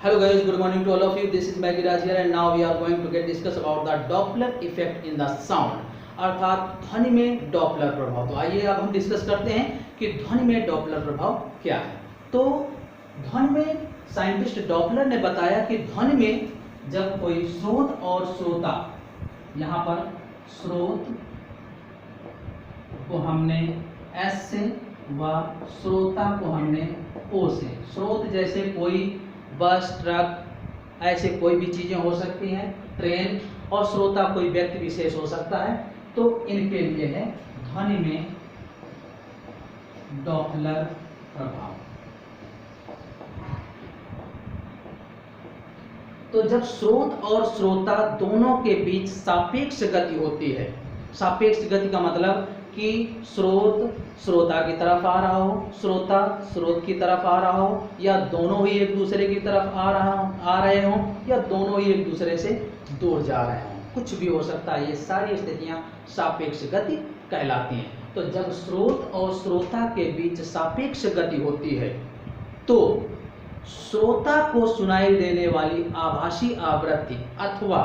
Hello guys, good morning to all of you. This is Maggie Raj here and now we are going to get discuss about the Doppler effect in the sound. अर्थात ध्वनि में Doppler प्रभाव। तो आइए अब हम discuss करते हैं कि ध्वनि में डॉपलर प्रभाव क्या है। तो ध्वनि में साइंटिस्ट डॉपलर ने बताया कि ध्वनि में जब कोई स्रोत और श्रोता, यहाँ पर स्रोत को हमने S से व श्रोता को हमने O से, स्रोत जैसे कोई बस, ट्रक, ऐसे कोई भी चीजें हो सकती हैं, ट्रेन, और श्रोता कोई व्यक्ति विशेष हो सकता है। तो इनके लिए है ध्वनि में डॉपलर प्रभाव। तो जब स्रोत और श्रोता दोनों के बीच सापेक्ष गति होती है, सापेक्ष गति का मतलब कि स्रोत श्रोता की तरफ आ रहा हो, श्रोता स्रोत की तरफ आ रहा हो, या दोनों ही एक दूसरे की तरफ आ रहे हों, या दोनों ही एक दूसरे से दूर जा रहे हों, कुछ भी हो सकता है। ये सारी स्थितियां सापेक्ष गति कहलाती हैं। तो जब स्रोत और श्रोता के बीच सापेक्ष गति होती है तो श्रोता को सुनाई देने वाली आभासी आवृत्ति अथवा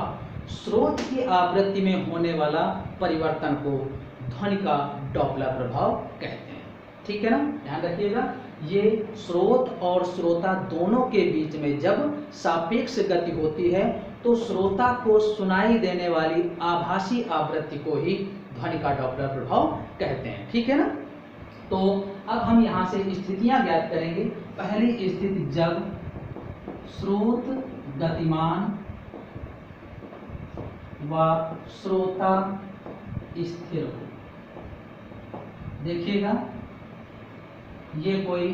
स्रोत की आवृत्ति में होने वाला परिवर्तन को ध्वनि का डॉपलर प्रभाव कहते हैं। ठीक है ना, ध्यान रखिएगा। ये स्रोत और श्रोता दोनों के बीच में जब सापेक्ष गति होती है तो श्रोता को सुनाई देने वाली आभासी आवृत्ति को ही ध्वनि का डॉपलर प्रभाव कहते हैं। ठीक है ना। तो अब हम यहाँ से स्थितियां ज्ञात करेंगे। पहली स्थिति, जब स्रोत गतिमान व श्रोता स्थिर हो। देखिएगा, ये कोई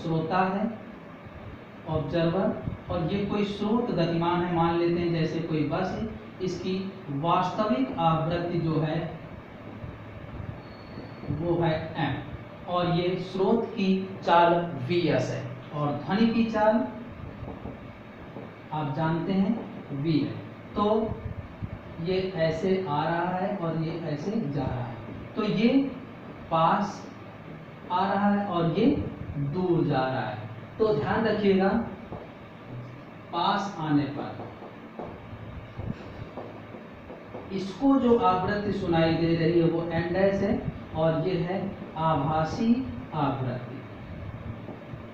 श्रोता है, ऑब्जर्वर, और ये कोई स्रोत गतिमान है, मान लेते हैं जैसे कोई बस है। इसकी वास्तविक आवृत्ति जो है वो है m, और ये स्रोत की चाल Vs है, और ध्वनि की चाल आप जानते हैं V है। तो ये ऐसे आ रहा है और ये ऐसे जा रहा है। तो ये पास आ रहा है और ये दूर जा रहा है। तो ध्यान रखिएगा, पास आने पर इसको जो आवृत्ति सुनाई दे रही है वो n डैश है, और ये है आभासी आवृत्ति।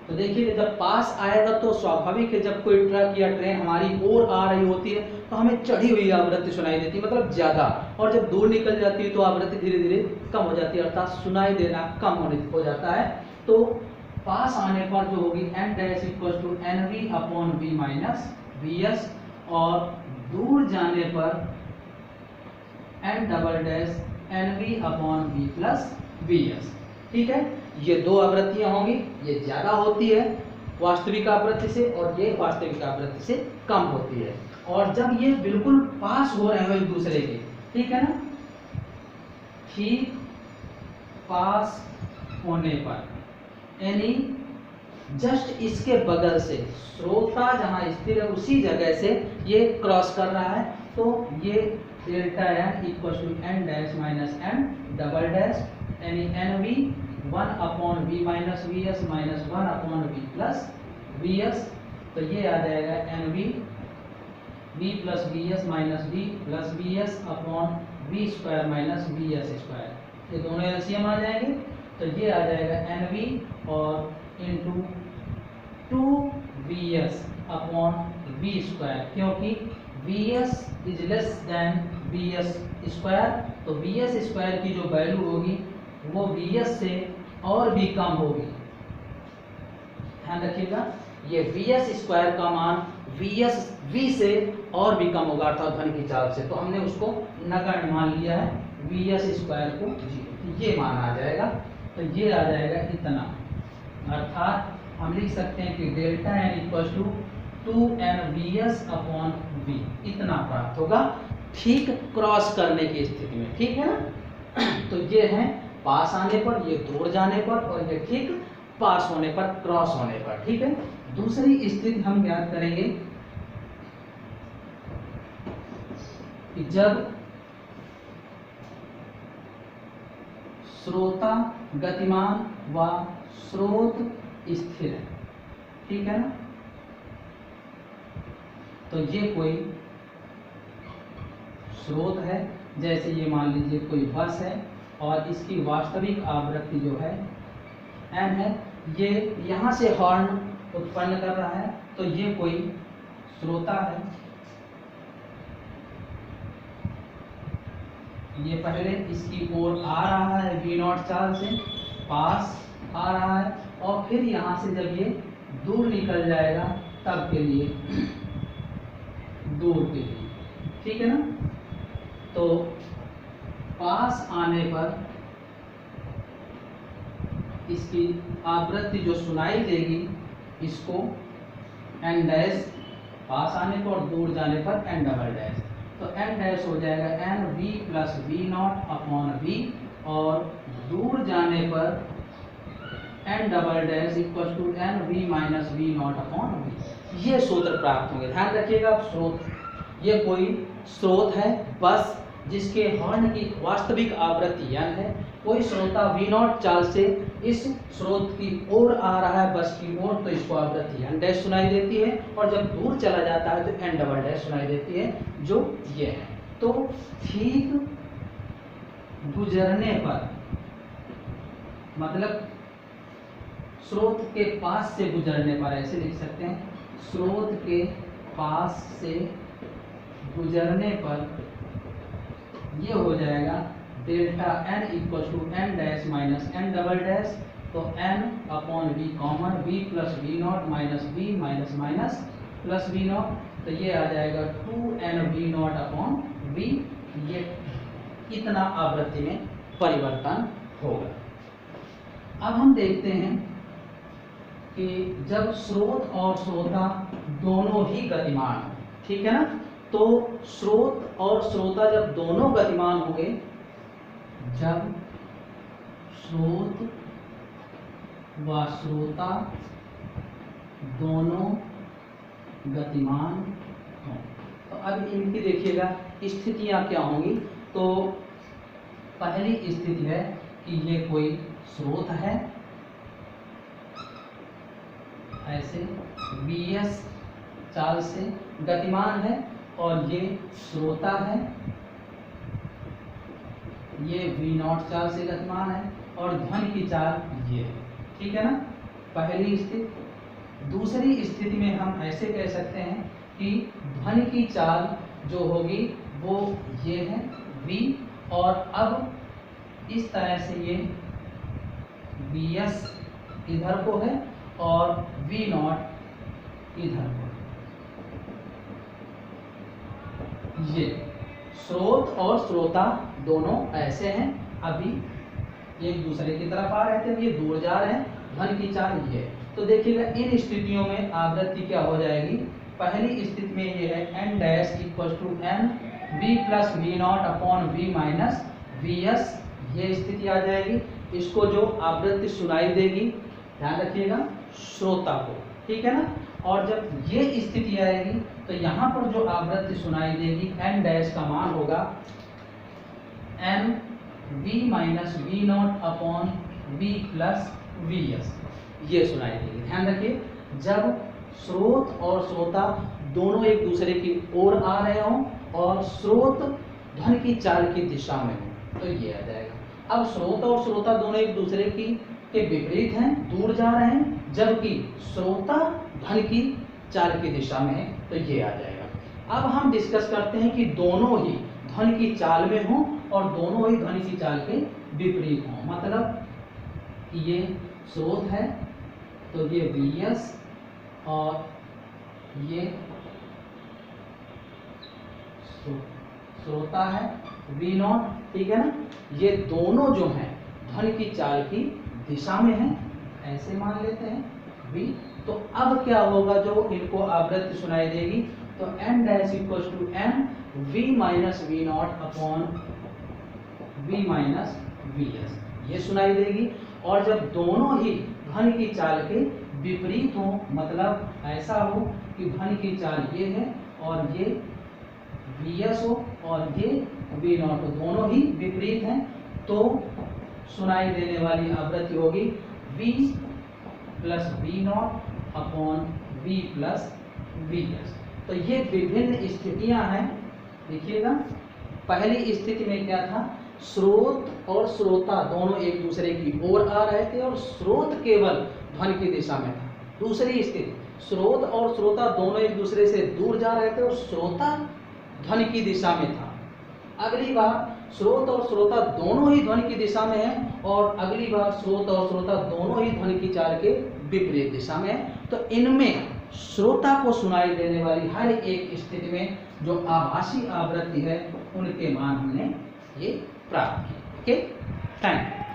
तो देखिए, जब पास आएगा तो स्वाभाविक है, जब कोई ट्रक या ट्रेन हमारी ओर आ रही होती है तो हमें चढ़ी हुई आवृत्ति सुनाई देती है, मतलब ज्यादा, और जब दूर निकल जाती है तो आवृत्ति धीरे धीरे कम हो जाती है, अर्थात सुनाई देना कम हो जाता है। तो पास आने पर जो होगी n dash equal to NV upon V minus VS, और दूर जाने पर n double dash NV upon V plus VS। ठीक है, ये दो आवृत्तियां होंगी, ये ज्यादा होती है वास्तविक आवृत्ति से और ये वास्तविक आवृत्ति से कम होती है। और जब ये बिल्कुल पास हो रहे हो एक दूसरे के, ठीक है ना, ठीक पास होने पर, यानी जस्ट इसके बगल से श्रोता जहां स्थिर है उसी जगह से ये क्रॉस कर रहा है, तो ये delta n equal to n dash minus n double dash, यानी NV 1 upon V minus VS minus 1 upon V plus VS। तो ये आ जाएगा NV V plus VS minus V plus VS upon V square minus VS square. ये दोनों LCM आ जाएंगे, तो ये आ जाएगा NV और into 2VS upon V square, क्योंकि VS is less than VS square. तो VS स्क्वायर की जो वैल्यू होगी वो VS से और भी कम होगी। ध्यान रखिएगा, ये VS स्क्वायर का मान V से और भी कम होगा, अर्थात ध्वनि की चाल से। तो हमने उसको नगण्य मान लिया है, VS स्क्वायर को 0, ये मान आ जाएगा। तो ये आ जाएगा इतना, अर्थात हम लिख सकते हैं कि delta n equal to 2nVS upon V, इतना प्राप्त होगा ठीक क्रॉस करने की स्थिति में। ठीक है ना। तो ये है पास आने पर, ये दूर जाने पर, और ये ठीक पास होने पर, क्रॉस होने पर। ठीक है। दूसरी स्थिति हम ज्ञात करेंगे कि जब श्रोता गतिमान व स्रोत स्थिर है। ठीक है ना। तो ये कोई स्रोत है, जैसे ये मान लीजिए कोई बस है और इसकी वास्तविक आवृत्ति जो है n है, ये यहाँ से हॉर्न उत्पन्न कर रहा है, तो ये कोई श्रोता है। ये पहले इसकी ओर आ रहा है V0 चाल से, पास आ रहा है, और फिर यहाँ से जब ये दूर निकल जाएगा तब के लिए, दूर के लिए, ठीक है ना। तो पास आने पर इसकी आवृत्ति जो सुनाई देगी, इसको n डैश, पास आने पर और दूर जाने पर n डबल डैश, तो n डैश हो जाएगा n v plus V0 upon v, और दूर जाने पर n double dash equal to n v minus V0 upon v। ये सूत्र प्राप्त होंगे। ध्यान रखिएगा आप, स्रोत, ये कोई स्रोत है बस जिसके हॉर्न की वास्तविक आवृत्ति n है। कोई श्रोता V0 चाल से इस स्रोत की ओर आ रहा है, बस की ओर, तो इसको आवृत्ति n डैश सुनाई देती है, और जब दूर चला जाता है तो n डबल डैश सुनाई देती है, जो ये है। तो ठीक गुजरने पर, मतलब स्रोत के पास से गुजरने पर, ऐसे लिख सकते हैं, स्रोत के पास से गुजरने पर ये हो जाएगा delta n equal to n dash minus n double dash, तो n upon v common, v plus V0 minus v minus minus plus V0, तो ये आ जाएगा 2n V0 अपॉन v। ये इतना आवृत्ति में परिवर्तन होगा। अब हम देखते हैं कि जब स्रोत और श्रोता दोनों ही गतिमान हो, ठीक है ना, तो स्रोत और श्रोता जब दोनों गतिमान होंगे, जब स्रोत व श्रोता दोनों गतिमान हों, तो अब इनकी देखिएगा स्थितियां क्या होंगी। तो पहली स्थिति है कि ये कोई स्रोत है, ऐसे Vs चाल से गतिमान है, और ये श्रोता है, ये V0 चाल से गतिमान है, और ध्वनि की चाल ये, ठीक है ना, पहली स्थिति। दूसरी स्थिति में हम ऐसे कह सकते हैं कि ध्वनि की चाल जो होगी वो ये है V, और अब इस तरह से ये Vs इधर को है और V0 इधर को। ये स्रोत और श्रोता दोनों ऐसे हैं, अभी एक दूसरे की तरफ आ रहे थे, अभी ये दूर जा रहे हैं, ध्वनि की चाल ये। तो देखिएगा इन स्थितियों में आवृत्ति क्या हो जाएगी। पहली स्थिति में ये है n dash equal to n v plus V0 upon v minus Vs, ये स्थिति आ जाएगी। इसको जो आवृत्ति सुनाई देगी, ध्यान रखिएगा, श्रोता को, ठीक है ना। और जब ये स्थिति आएगी तो यहाँ पर जो आवृत्ति सुनाई देगी n डैश का मान होगा n v minus V0 upon v plus Vs, ये सुनाई देगी। ध्यान रखिए, जब स्रोत और श्रोता दोनों एक दूसरे की ओर आ रहे हों और स्रोत ध्वनि की चाल की दिशा में हो, तो ये आ जाएगा। अब स्रोत और श्रोता दोनों एक दूसरे के विपरीत हैं, दूर जा रहे हैं, जबकि श्रोता ध्वनि की चाल की दिशा में है, तो ये आ जाएगा। अब हम डिस्कस करते हैं कि दोनों ही ध्वनि की चाल में हों और दोनों ही ध्वनि की चाल के विपरीत हों। मतलब ये स्रोत है तो ये Vs, और ये श्रोता है V0, ठीक है ना। ये दोनों जो हैं ध्वनि की चाल की दिशा में हैं, ऐसे मान लेते हैं V। तो अब क्या होगा, जो इनको आवृत्ति सुनाई देगी, तो n dash equal to n v minus V0 upon v minus Vs, ये सुनाई देगी। और जब दोनों ही ध्वनि की चाल के विपरीत हो, मतलब ऐसा हो कि ध्वनि की चाल ये है और ये Vs हो और ये V0 हो, दोनों ही विपरीत हैं, तो सुनाई देने वाली आवृत्ति होगी V plus V0 upon V plus Vs। तो ये विभिन्न स्थितियां हैं। देखिएगा, पहली स्थिति में क्या था, स्रोत और श्रोता दोनों एक दूसरे की ओर आ रहे थे और स्रोत केवल ध्वनि की दिशा में था। दूसरी स्थिति, स्रोत और श्रोता दोनों एक दूसरे से दूर जा रहे थे और श्रोता ध्वनि की दिशा में था। अगली बार स्रोत और श्रोता दोनों ही ध्वनि की दिशा में है और अगली बार स्रोत और श्रोता दोनों ही ध्वनि की चाल के विपरीत दिशा में है। तो इनमें श्रोता को सुनाई देने वाली हर एक स्थिति में जो आभासी आवृत्ति है उनके मान हमने ये प्राप्त किए। Okay, thank you.